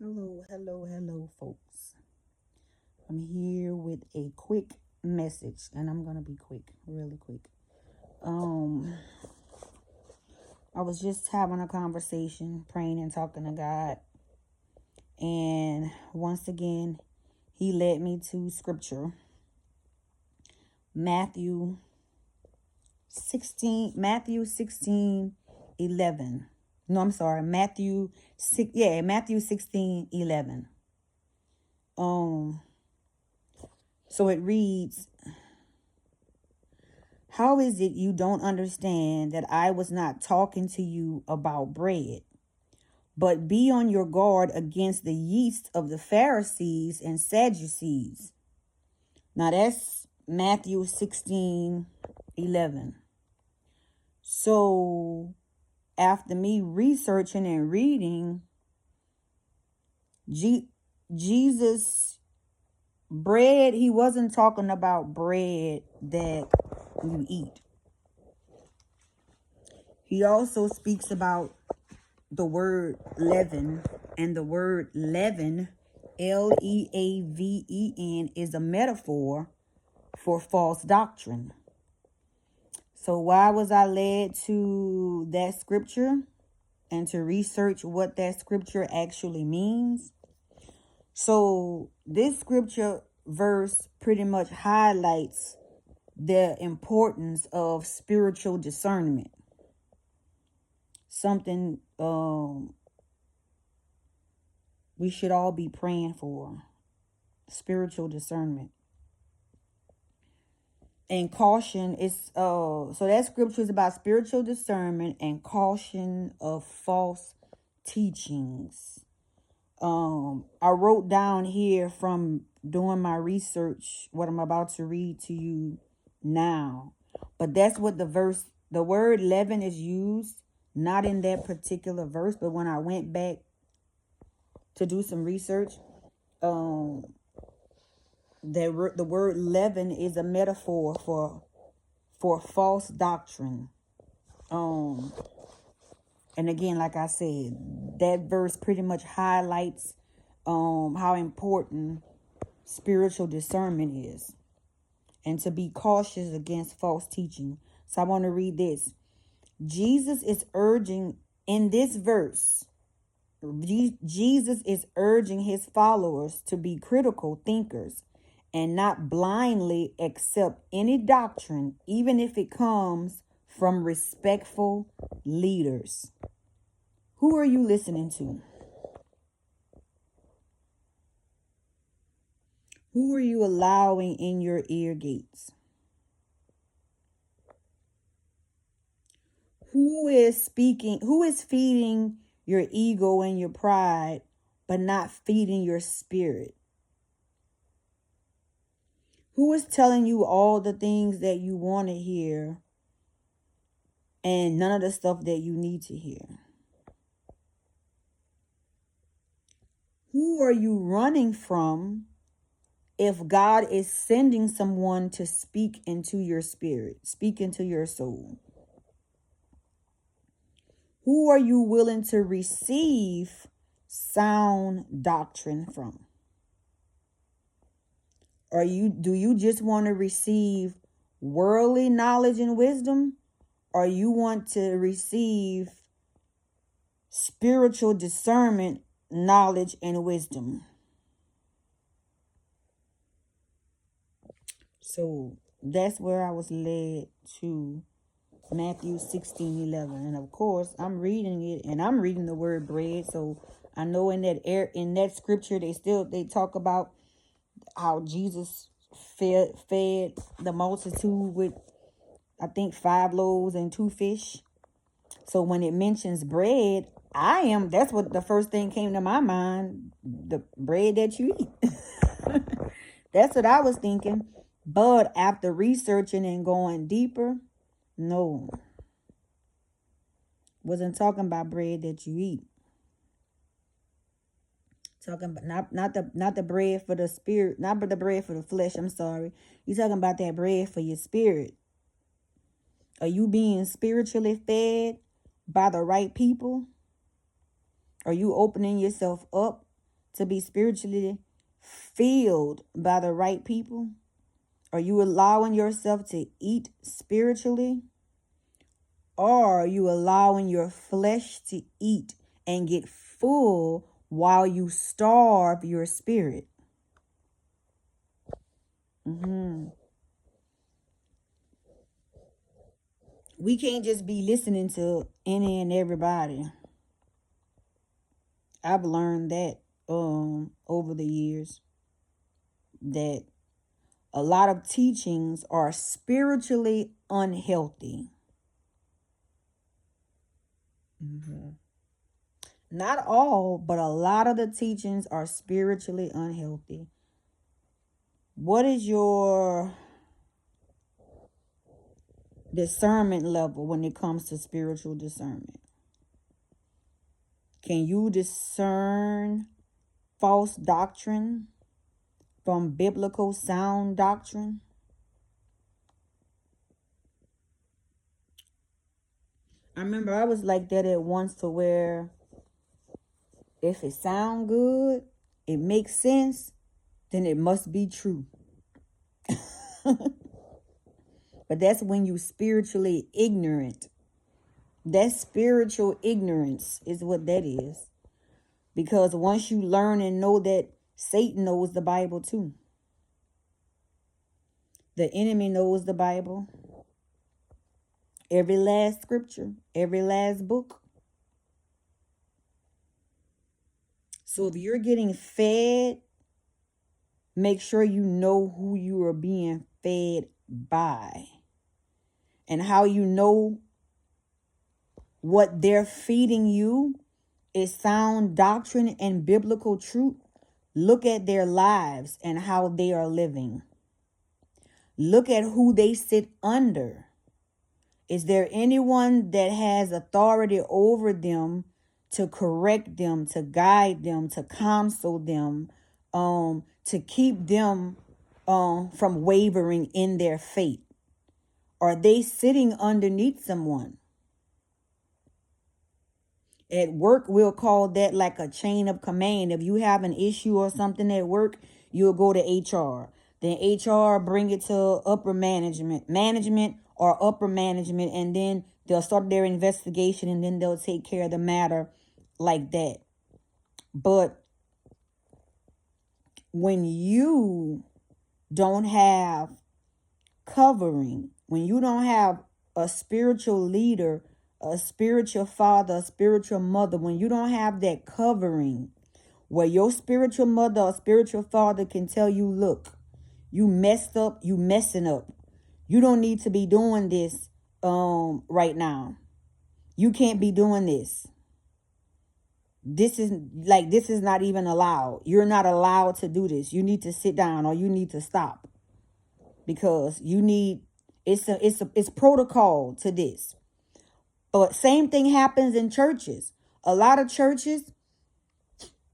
Hello, folks. I'm here with a quick message, and I'm gonna be quick, really quick. Um, I was just having a conversation, praying and talking to God, and once again, He led me to Scripture, Matthew 16:11. No, I'm sorry, Matthew 6. Yeah, Matthew 16:11. Um, so it reads, "How is it you don't understand that I was not talking to you about bread? But be on your guard against the yeast of the Pharisees and Sadducees." Now that's Matthew 16:11. So after me researching and reading, Jesus bread, he wasn't talking about bread that you eat. He also speaks about the word leaven, and the word leaven, Leaven, is a metaphor for false doctrine. So why was I led to that scripture and to research what that scripture actually means? So this scripture verse pretty much highlights the importance of spiritual discernment. Something we should all be praying for. Spiritual discernment. And caution is so that scripture is about spiritual discernment and caution of false teachings. I wrote down here from doing my research what I'm about to read to you now. But that's what the word leaven is used, not in that particular verse, but when I went back to do some research, the word leaven is a metaphor for false doctrine. And again, like I said, that verse pretty much highlights how important spiritual discernment is, and to be cautious against false teaching. So I want to read this. Jesus is urging in this verse. Jesus is urging his followers to be critical thinkers and not blindly accept any doctrine, even if it comes from respectful leaders. Who are you listening to? Who are you allowing in your ear gates? Who is speaking? Who is feeding your ego and your pride, but not feeding your spirit? Who is telling you all the things that you want to hear and none of the stuff that you need to hear? Who are you running from if God is sending someone to speak into your spirit, speak into your soul? Who are you willing to receive sound doctrine from? Do you just want to receive worldly knowledge and wisdom, or you want to receive spiritual discernment, knowledge, and wisdom? So that's where I was led to Matthew 16:11. And of course, I'm reading it, and I'm reading the word bread. So I know in that scripture they talk about how Jesus fed the multitude with, I think, 5 loaves and 2 fish. So when it mentions bread, that's what the first thing came to my mind, the bread that you eat. That's what I was thinking. But after researching and going deeper, no. Wasn't talking about bread that you eat. Talking about not the bread for the spirit, not but the bread for the flesh. I'm sorry. You're talking about that bread for your spirit. Are you being spiritually fed by the right people? Are you opening yourself up to be spiritually filled by the right people? Are you allowing yourself to eat spiritually? Or are you allowing your flesh to eat and get full while you starve your spirit? We can't just be listening to any and everybody. I've learned that over the years, that a lot of teachings are spiritually unhealthy. Not all, but a lot of the teachings are spiritually unhealthy. What is your discernment level when it comes to spiritual discernment? Can you discern false doctrine from biblical sound doctrine? I remember I was like that at once, to where if it sound good, it makes sense, then it must be true. But that's when you spiritually ignorant. That spiritual ignorance is what that is. Because once you learn and know that Satan knows the Bible too. The enemy knows the Bible. Every last scripture, every last book. So if you're getting fed, make sure you know who you are being fed by. And how you know what they're feeding you is sound doctrine and biblical truth. Look at their lives and how they are living. Look at who they sit under. Is there anyone that has authority over them to correct them, to guide them, to counsel them, to keep them from wavering in their faith? Are they sitting underneath someone? At work, we'll call that like a chain of command. If you have an issue or something at work, you'll go to HR. Then HR bring it to upper management, or upper management, and then they'll start their investigation, and then they'll take care of the matter like that. But when you don't have covering, when you don't have a spiritual leader, a spiritual father, a spiritual mother, when you don't have that covering where your spiritual mother or spiritual father can tell you, look, you messed up, you messing up. You don't need to be doing this right now. You can't be doing this. This is not even allowed. You're not allowed to do this. You need to sit down, or you need to stop. Because you need, it's protocol to this. But same thing happens in churches. A lot of churches,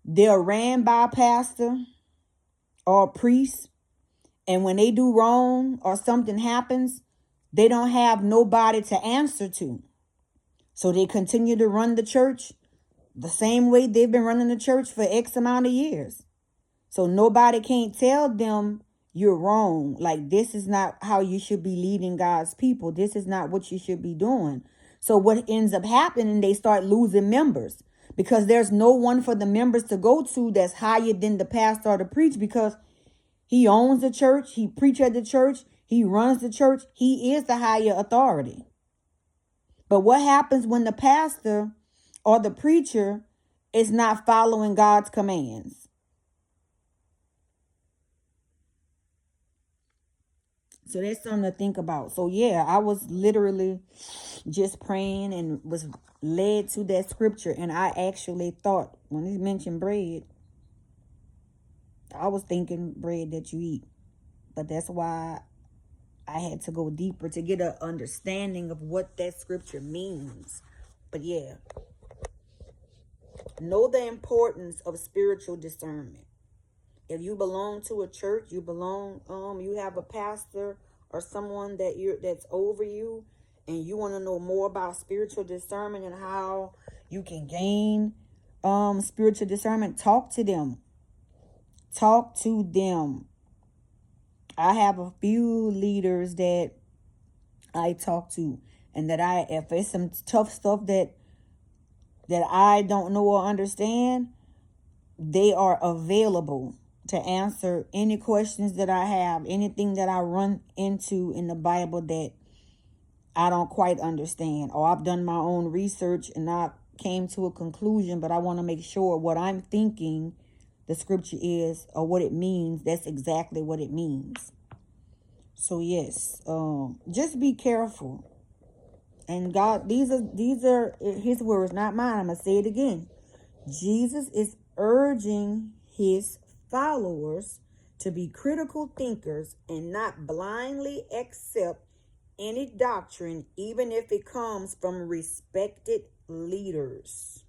they're ran by a pastor or a priest. And when they do wrong or something happens, they don't have nobody to answer to. So they continue to run the church the same way they've been running the church for X amount of years. So nobody can't tell them you're wrong. Like, this is not how you should be leading God's people. This is not what you should be doing. So what ends up happening, they start losing members, because there's no one for the members to go to that's higher than the pastor or the preach, because he owns the church, he preaches at the church, he runs the church, he is the higher authority. But what happens when the pastor or the preacher is not following God's commands? So that's something to think about. So yeah, I was literally just praying and was led to that scripture. And I actually thought, when he mentioned bread, I was thinking bread that you eat. But that's why I had to go deeper to get an understanding of what that scripture means. But yeah, know the importance of spiritual discernment. If you belong to a church, you have a pastor or someone that's over you, and you want to know more about spiritual discernment and how you can gain spiritual discernment, talk to them. Talk to them. I have a few leaders that I talk to, and that if it's some tough stuff that I don't know or understand, they are available to answer any questions that I have, anything that I run into in the Bible that I don't quite understand, or I've done my own research and I came to a conclusion, but I want to make sure what I'm thinking the scripture is, or what it means, that's exactly what it means. So yes, just be careful. And God, these are his words, not mine. I'm gonna say it again. Jesus is urging his followers to be critical thinkers and not blindly accept any doctrine, even if it comes from respected leaders.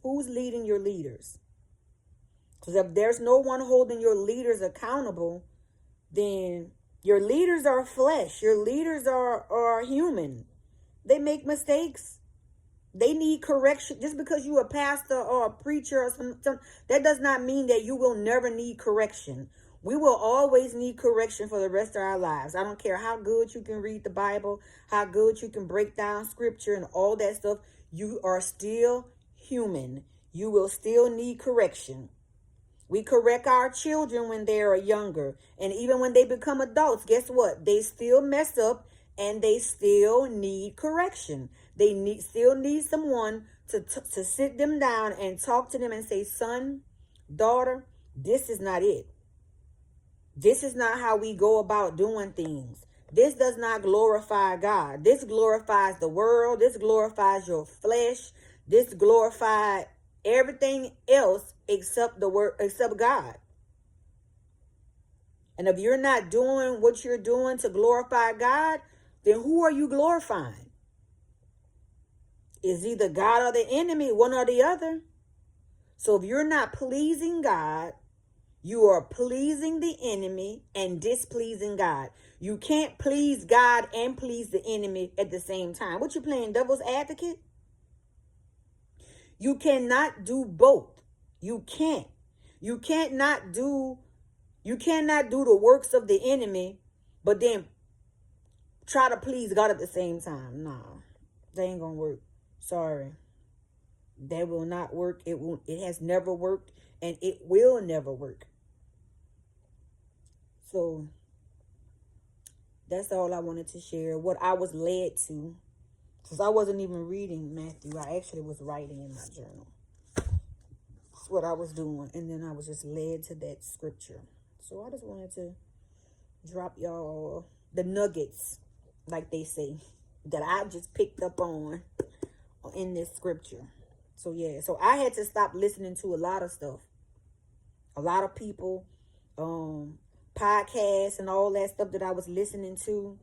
Who's leading your leaders? Because if there's no one holding your leaders accountable, then your leaders are flesh. Your leaders are human. They make mistakes. They need correction. Just because you're a pastor or a preacher or some, that does not mean that you will never need correction. We will always need correction for the rest of our lives. I don't care how good you can read the Bible, how good you can break down scripture and all that stuff. You are still human. You will still need correction. We correct our children when they are younger. And even when they become adults, guess what? They still mess up and they still need correction. They still need someone to sit them down and talk to them and say, son, daughter, this is not it. This is not how we go about doing things. This does not glorify God. This glorifies the world. This glorifies your flesh. This glorifies everything else except except God. And if you're not doing what you're doing to glorify God, then who are you glorifying? It's either God or the enemy, one or the other. So if you're not pleasing God, you are pleasing the enemy and displeasing God. You can't please God and please the enemy at the same time. What, you playing devil's advocate? You cannot do both. You can't. You cannot do the works of the enemy, but then try to please God at the same time. Nah, that ain't gonna work. Sorry. That will not work. It has never worked, and it will never work. So that's all I wanted to share. What I was led to, because I wasn't even reading Matthew. I actually was writing in my journal. That's what I was doing. And then I was just led to that scripture. So I just wanted to drop y'all the nuggets, like they say, that I just picked up on in this scripture. So yeah, so I had to stop listening to a lot of stuff. A lot of people, podcasts and all that stuff that I was listening to.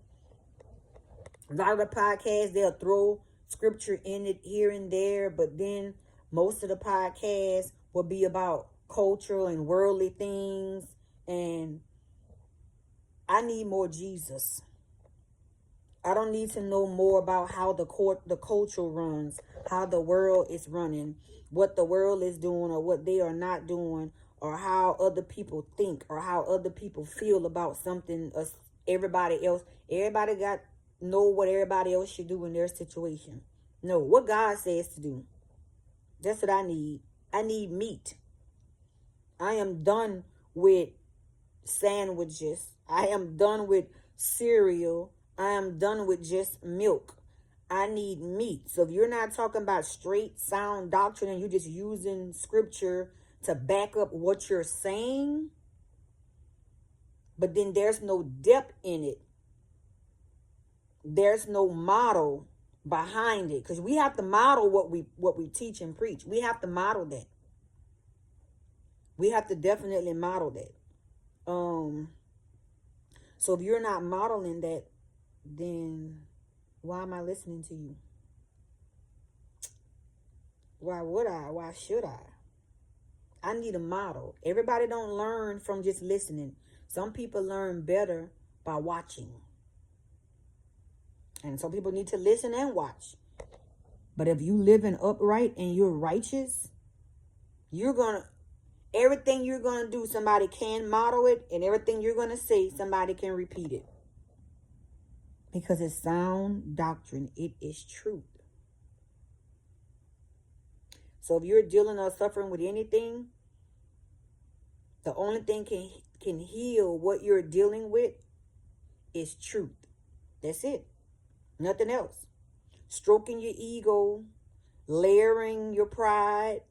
A lot of the podcasts, they'll throw scripture in it here and there, but then most of the podcasts will be about cultural and worldly things. And I need more Jesus. I don't need to know more about how the culture runs, how the world is running, what the world is doing or what they are not doing, or how other people think or how other people feel about something. Everybody else, know what everybody else should do in their situation. No, what God says to do. That's what I need. I need meat. I am done with sandwiches. I am done with cereal. I am done with just milk. I need meat. So if you're not talking about straight sound doctrine and you're just using scripture to back up what you're saying, but then there's no depth in it, there's no model behind it, because we have to model what we teach and preach. We have to model that. We have to definitely model that. So if you're not modeling that, then why am I listening to you? Why would I? Why should I? I need a model. Everybody don't learn from just listening. Some people learn better by watching. And some people need to listen and watch. But if you living upright and you're righteous, you're gonna, Everything you're going to do, somebody can model it. And everything you're going to say, somebody can repeat it. Because it's sound doctrine. It is truth. So if you're dealing or suffering with anything, the only thing can heal what you're dealing with is truth. That's it. Nothing else. Stroking your ego, layering your pride.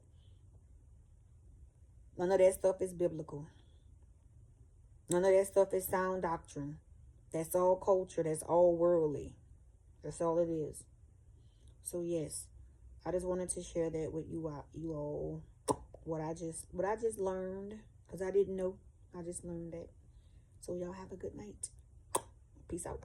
None of that stuff is biblical. None of that stuff is sound doctrine. That's all culture. That's all worldly. That's all it is. So yes, I just wanted to share that with you all. What I just learned, because I didn't know. I just learned that. So y'all have a good night. Peace out.